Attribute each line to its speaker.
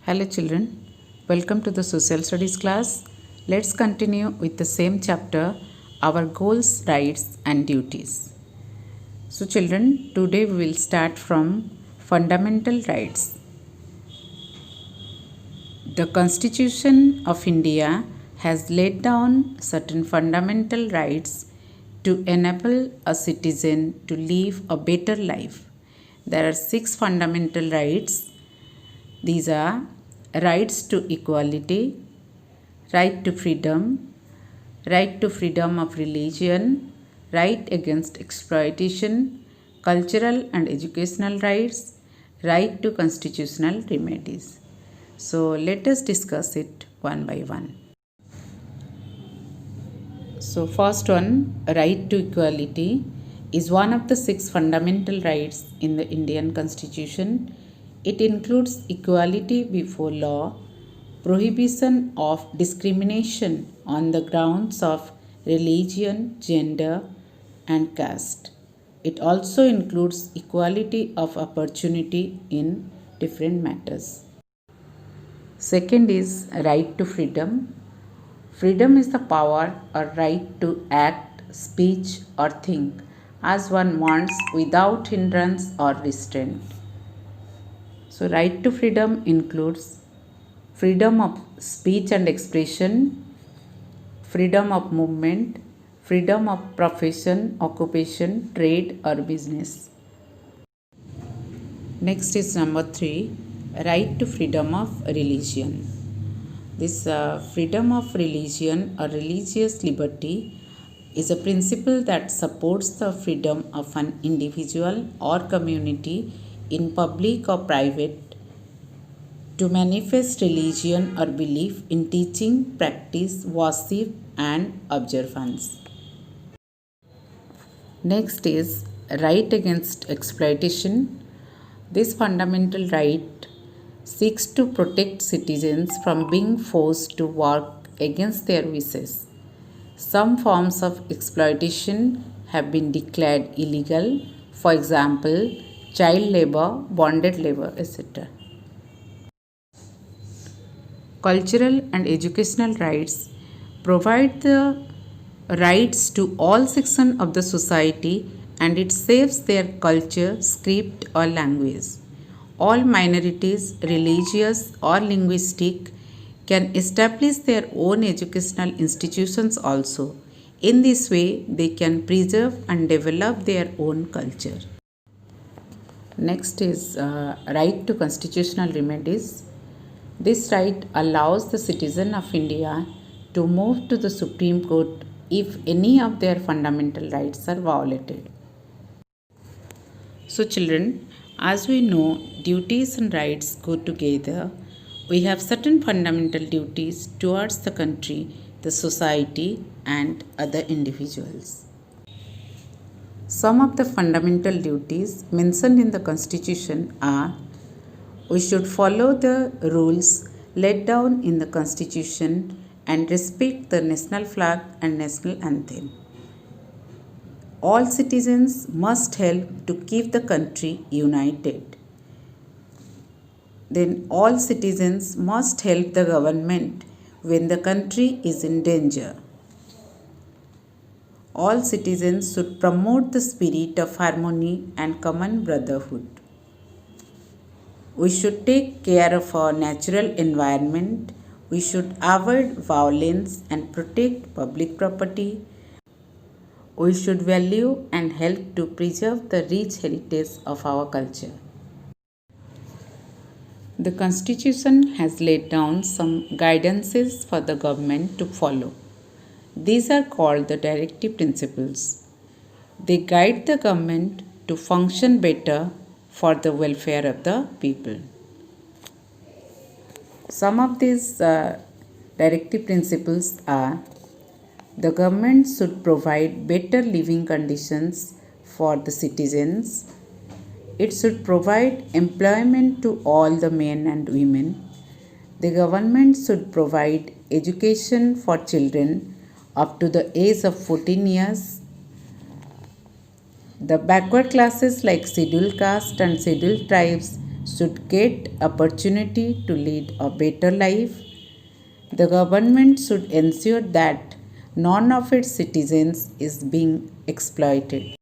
Speaker 1: Hello children, welcome to the social studies class. Let's continue with the same chapter, our goals, rights and duties. So children, today we will start from fundamental rights. The Constitution of India has laid down certain fundamental rights to enable a citizen to live a better life. There are 6 fundamental rights. These are rights to equality, right to freedom of religion, right against exploitation, cultural and educational rights, right to constitutional remedies. So let us discuss it one by one. So first one, right to equality, is one of the 6 fundamental rights in the Indian Constitution. It includes equality before law, prohibition of discrimination on the grounds of religion, gender, and caste. It also includes equality of opportunity in different matters. Second is right to freedom. Freedom is the power or right to act, speech, or think as one wants without hindrance or restraint. So, right to freedom includes freedom of speech and expression, freedom of movement, freedom of profession, occupation, trade, or business. Next is number 3, right to freedom of religion. This freedom of religion or religious liberty is a principle that supports the freedom of an individual or community in public or private to manifest religion or belief in teaching, practice, worship, and observance. Next is right against exploitation. This fundamental right seeks to protect citizens from being forced to work against their wishes. Some forms of exploitation have been declared illegal, for example, child labor, bonded labor, etc. Cultural and educational rights provide the rights to all sections of the society and it saves their culture, script, or language. All minorities, religious or linguistic, can establish their own educational institutions also. In this way, they can preserve and develop their own culture. Next is right to constitutional remedies. This right allows the citizen of India to move to the Supreme Court if any of their fundamental rights are violated. So children, as we know, duties and rights go together. We have certain fundamental duties towards the country, the society, and other individuals. Some of the fundamental duties mentioned in the Constitution are: we should follow the rules laid down in the Constitution and respect the national flag and national anthem. All citizens must help to keep the country united. Then all citizens must help the government when the country is in danger. All citizens should promote the spirit of harmony and common brotherhood. We should take care of our natural environment. We should avoid violence and protect public property. We should value and help to preserve the rich heritage of our culture. The Constitution has laid down some guidances for the government to follow. These are called the directive principles. They guide the government to function better for the welfare of the people. Some of these directive principles are: the government should provide better living conditions for the citizens. It should provide employment to all the men and women. The government should provide education for children up to the age of 14 years. The backward classes like scheduled caste and scheduled tribes should get opportunity to lead a better life. The government should ensure that none of its citizens is being exploited.